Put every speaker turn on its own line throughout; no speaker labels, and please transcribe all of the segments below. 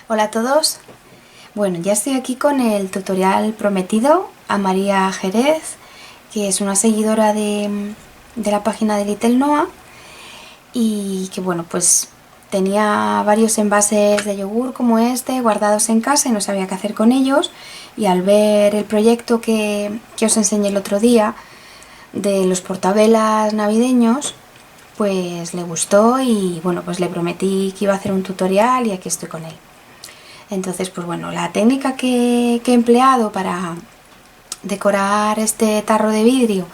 Hola a todos. Bueno, ya estoy aquí con el tutorial prometido a María Jerez, que es una seguidora de la página de Little Noah y que bueno, pues tenía varios envases de yogur como este guardados en casa y no sabía qué hacer con ellos, y al ver el proyecto que os enseñé el otro día de los portavelas navideños, pues le gustó y bueno, pues le prometí que iba a hacer un tutorial y aquí estoy con él. Entonces, pues bueno, la técnica que he empleado para decorar este tarro de vidrio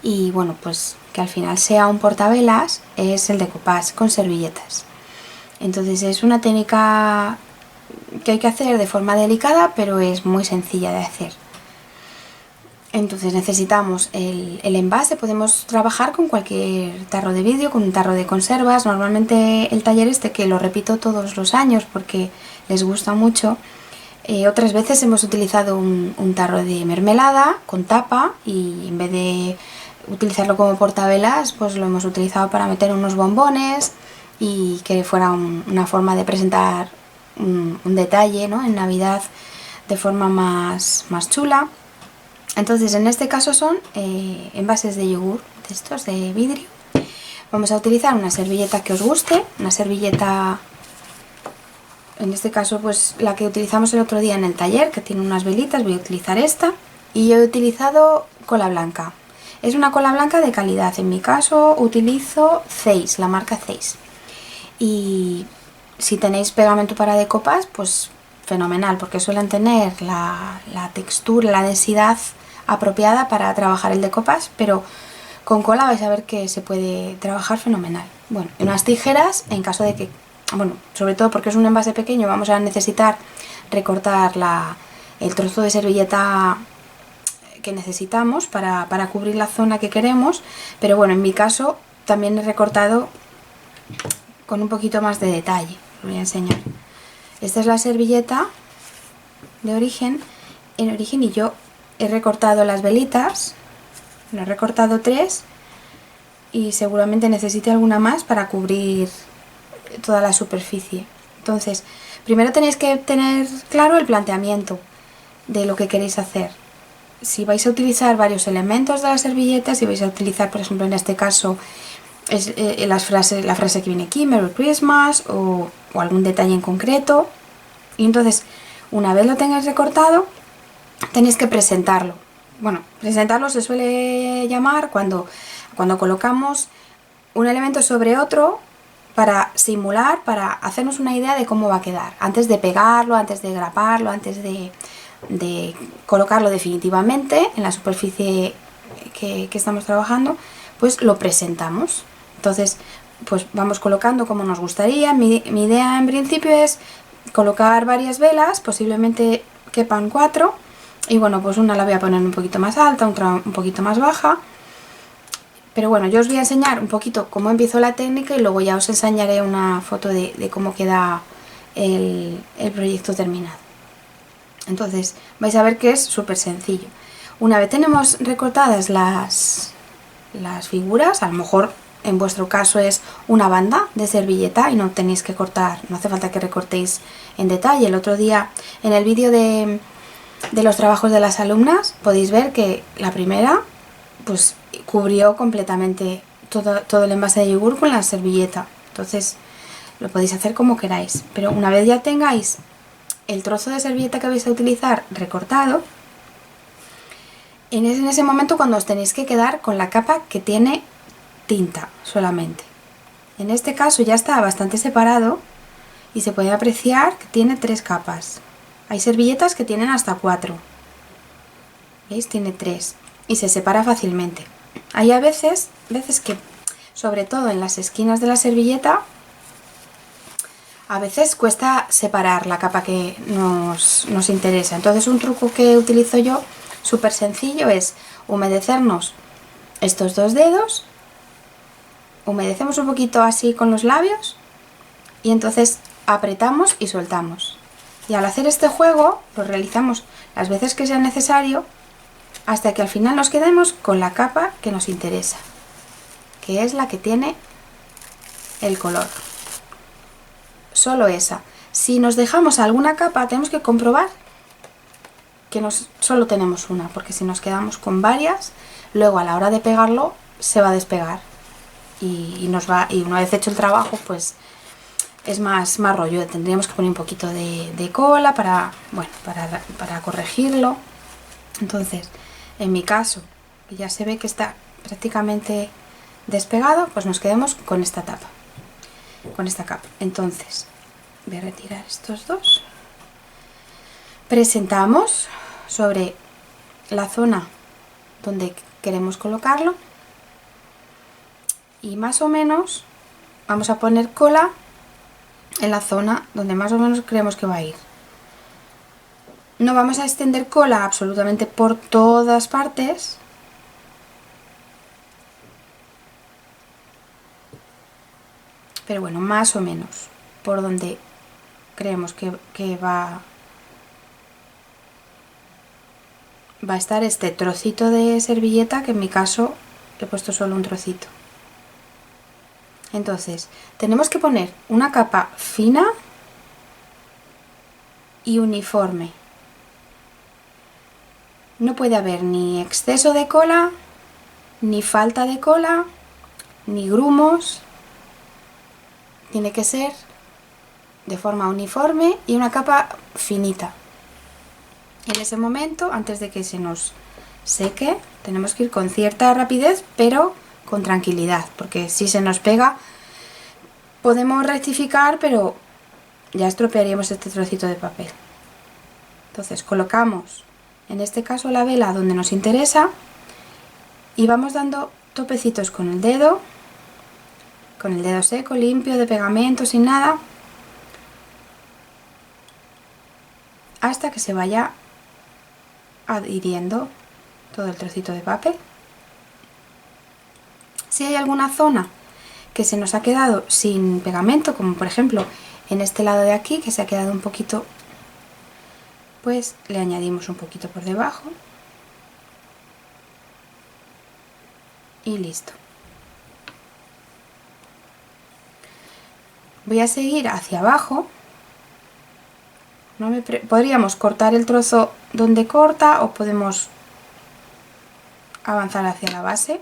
y bueno, pues que al final sea un portavelas es el decoupage con servilletas. Entonces es una técnica que hay que hacer de forma delicada, pero es muy sencilla de hacer. Entonces necesitamos el envase. Podemos trabajar con cualquier tarro de vidrio, con un tarro de conservas. Normalmente el taller este, que lo repito todos los años porque les gusta mucho, otras veces hemos utilizado un tarro de mermelada con tapa, y en vez de utilizarlo como portavelas, pues lo hemos utilizado para meter unos bombones y que fuera una forma de presentar un detalle, ¿no?, en Navidad de forma más chula. Entonces en este caso son envases de yogur, de estos de vidrio. Vamos a utilizar una servilleta que os guste, una servilleta, en este caso pues la que utilizamos el otro día en el taller, que tiene unas velitas. Voy a utilizar esta, y yo he utilizado cola blanca. Es una cola blanca de calidad, en mi caso utilizo Zeiss, la marca Zeiss. Y si tenéis pegamento para decoupage, pues fenomenal, porque suelen tener la textura, la densidad apropiada para trabajar el decoupage, pero con cola vais a ver que se puede trabajar fenomenal. Bueno, y unas tijeras en caso de que, bueno, sobre todo porque es un envase pequeño, vamos a necesitar recortar el trozo de servilleta que necesitamos para cubrir la zona que queremos, pero bueno, en mi caso también he recortado con un poquito más de detalle. Os voy a enseñar. Esta es la servilleta de origen, y yo he recortado las velitas, lo he recortado 3 y seguramente necesite alguna más para cubrir toda la superficie. Entonces, primero tenéis que tener claro el planteamiento de lo que queréis hacer. Si vais a utilizar varios elementos de la servilleta, si vais a utilizar, por ejemplo, en este caso, la frase que viene aquí, Merry Christmas, o algún detalle en concreto. Y entonces, una vez lo tengáis recortado, tenéis que presentarlo. Bueno, presentarlo se suele llamar cuando colocamos un elemento sobre otro para simular, para hacernos una idea de cómo va a quedar. Antes de pegarlo, antes de graparlo, antes de colocarlo definitivamente en la superficie que estamos trabajando, pues lo presentamos. Entonces, pues vamos colocando como nos gustaría. Mi idea en principio es colocar varias velas, posiblemente quepan 4, y bueno, pues una la voy a poner un poquito más alta, otra un poquito más baja. Pero bueno, yo os voy a enseñar un poquito cómo empiezo la técnica y luego ya os enseñaré una foto de cómo queda el proyecto terminado. Entonces vais a ver que es súper sencillo. Una vez tenemos recortadas las figuras, a lo mejor en vuestro caso es una banda de servilleta y no tenéis que cortar, no hace falta que recortéis en detalle. El otro día en el vídeo de los trabajos de las alumnas podéis ver que la primera pues cubrió completamente todo el envase de yogur con la servilleta. Entonces lo podéis hacer como queráis, pero una vez ya tengáis el trozo de servilleta que vais a utilizar recortado, en ese momento cuando os tenéis que quedar con la capa que tiene tinta solamente. En este caso ya está bastante separado y se puede apreciar que tiene 3 capas. Hay servilletas que tienen hasta 4. ¿Veis? Tiene 3 y se separa fácilmente. Hay a veces que, sobre todo en las esquinas de la servilleta, a veces cuesta separar la capa que nos interesa. Entonces un truco que utilizo yo, súper sencillo, es humedecernos estos 2 dedos, humedecemos un poquito así con los labios y entonces apretamos y soltamos. Y al hacer este juego lo realizamos las veces que sea necesario hasta que al final nos quedemos con la capa que nos interesa, que es la que tiene el color. Solo esa. Si nos dejamos alguna capa, tenemos que comprobar que solo tenemos una, porque si nos quedamos con varias, luego a la hora de pegarlo se va a despegar y una vez hecho el trabajo, pues es más rollo. Tendríamos que poner un poquito de cola para corregirlo. Entonces, en mi caso, que ya se ve que está prácticamente despegado, pues nos quedamos con esta tapa, con esta capa. Entonces voy a retirar estos dos, presentamos sobre la zona donde queremos colocarlo y más o menos vamos a poner cola en la zona donde más o menos creemos que va a ir. No vamos a extender cola absolutamente por todas partes, pero bueno, más o menos por donde creemos que va a estar este trocito de servilleta, que en mi caso he puesto solo un trocito. Entonces tenemos que poner una capa fina y uniforme. No puede haber ni exceso de cola, ni falta de cola, ni grumos. Tiene que ser de forma uniforme y una capa finita. En ese momento, antes de que se nos seque, tenemos que ir con cierta rapidez, pero con tranquilidad, porque si se nos pega podemos rectificar, pero ya estropearíamos este trocito de papel. Entonces colocamos, en este caso, la vela donde nos interesa y vamos dando topecitos con el dedo seco, limpio, de pegamento, sin nada, hasta que se vaya adhiriendo todo el trocito de papel. Si hay alguna zona que se nos ha quedado sin pegamento, como por ejemplo en este lado de aquí, que se ha quedado un poquito, pues le añadimos un poquito por debajo y listo. Voy a seguir hacia abajo. Podríamos cortar el trozo donde corta o podemos avanzar hacia la base,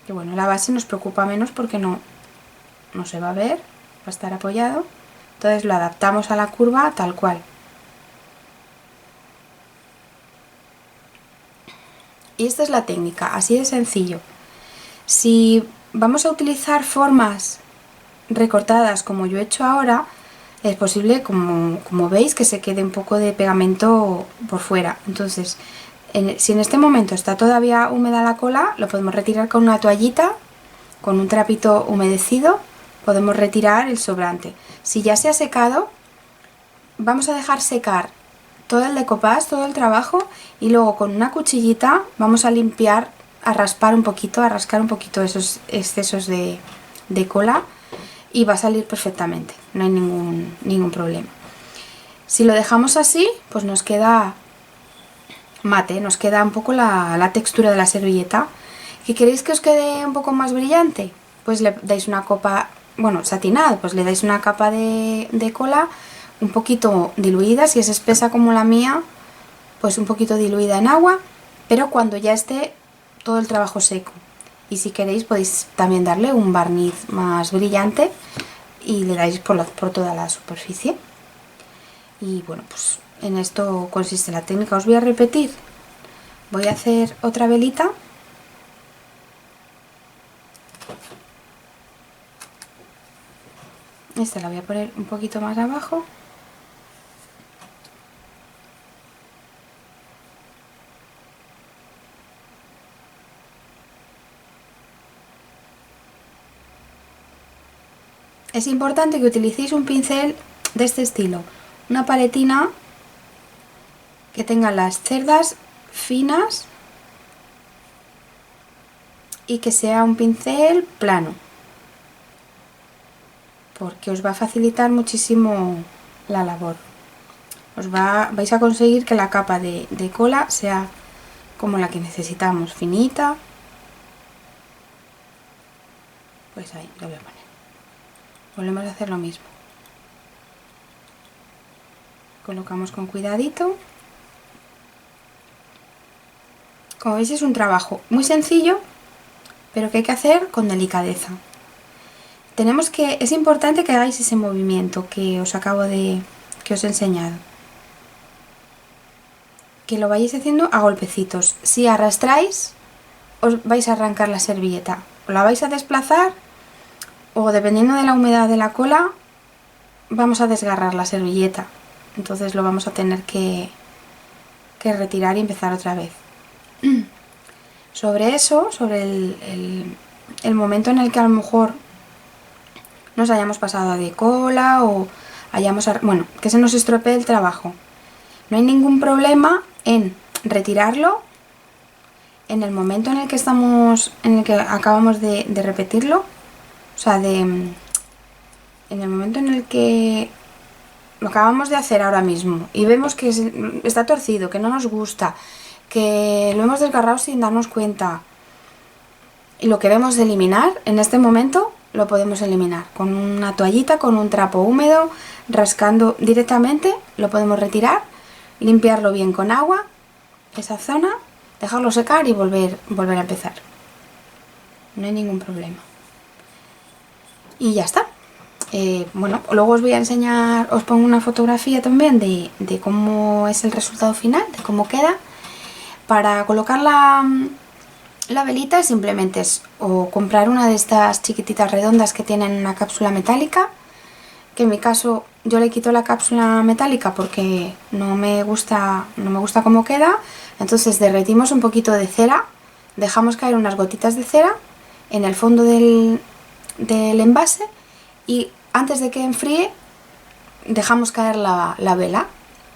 que bueno, la base nos preocupa menos porque no se va a ver, va a estar apoyado. Entonces lo adaptamos a la curva tal cual. Y esta es la técnica, así de sencillo. Si vamos a utilizar formas recortadas como yo he hecho ahora, es posible, como veis, que se quede un poco de pegamento por fuera. Entonces, si en este momento está todavía húmeda la cola, lo podemos retirar con una toallita, con un trapito humedecido, podemos retirar el sobrante. Si ya se ha secado, vamos a dejar secar todo el decoupage, todo el trabajo, y luego con una cuchillita vamos a limpiar, a rascar un poquito esos excesos de cola, y va a salir perfectamente, no hay ningún problema. Si lo dejamos así, pues nos queda mate, nos queda un poco la textura de la servilleta. ¿Que queréis que os quede un poco más brillante? Pues le dais una copa, bueno, satinado, pues le dais una capa de cola un poquito diluida, si es espesa como la mía, pues un poquito diluida en agua, pero cuando ya esté todo el trabajo seco. Y si queréis podéis también darle un barniz más brillante y le dais por toda la superficie. Y bueno, pues en esto consiste la técnica. Os voy a repetir. Voy a hacer otra velita. Esta la voy a poner un poquito más abajo. Es importante que utilicéis un pincel de este estilo, una paletina que tenga las cerdas finas y que sea un pincel plano, porque os va a facilitar muchísimo la labor. Vais a conseguir que la capa de cola sea como la que necesitamos, finita. Pues ahí lo voy a poner. Volvemos a hacer lo mismo. Colocamos con cuidadito. Como veis, es un trabajo muy sencillo, pero que hay que hacer con delicadeza. Es importante que hagáis ese movimiento que os que os he enseñado. Que lo vayáis haciendo a golpecitos. Si arrastráis, os vais a arrancar la servilleta. O la vais a desplazar, o dependiendo de la humedad de la cola, vamos a desgarrar la servilleta. Entonces lo vamos a tener que retirar y empezar otra vez. Sobre eso, sobre el momento en el que a lo mejor nos hayamos pasado de cola o bueno, que se nos estropee el trabajo, no hay ningún problema en retirarlo en el momento en el que acabamos de repetirlo, o sea, en el momento en el que lo acabamos de hacer ahora mismo y vemos que está torcido, que no nos gusta, que lo hemos desgarrado sin darnos cuenta y lo queremos eliminar, en este momento lo podemos eliminar con una toallita, con un trapo húmedo, rascando directamente, lo podemos retirar, limpiarlo bien con agua, esa zona, dejarlo secar y volver a empezar. No hay ningún problema. Y ya está. Bueno, luego os voy a enseñar, os pongo una fotografía también de cómo es el resultado final, de cómo queda. Para colocar la velita simplemente es o comprar una de estas chiquititas redondas que tienen una cápsula metálica, que en mi caso yo le quito la cápsula metálica porque no me gusta cómo queda. Entonces derretimos un poquito de cera, dejamos caer unas gotitas de cera en el fondo del envase y antes de que enfríe dejamos caer la vela,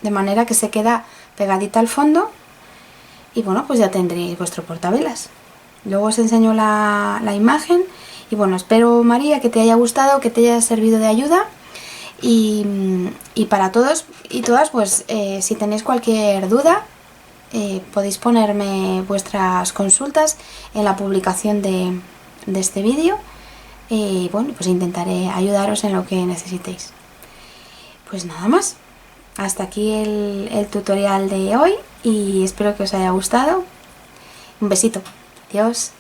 de manera que se queda pegadita al fondo. Y bueno, pues ya tendréis vuestro portavelas. Luego os enseño la imagen. Y bueno, espero, María, que te haya gustado, que te haya servido de ayuda. Y para todos y todas, pues si tenéis cualquier duda, podéis ponerme vuestras consultas en la publicación de este vídeo. Y bueno, pues intentaré ayudaros en lo que necesitéis. Pues nada más. Hasta aquí el tutorial de hoy y espero que os haya gustado. Un besito. Adiós.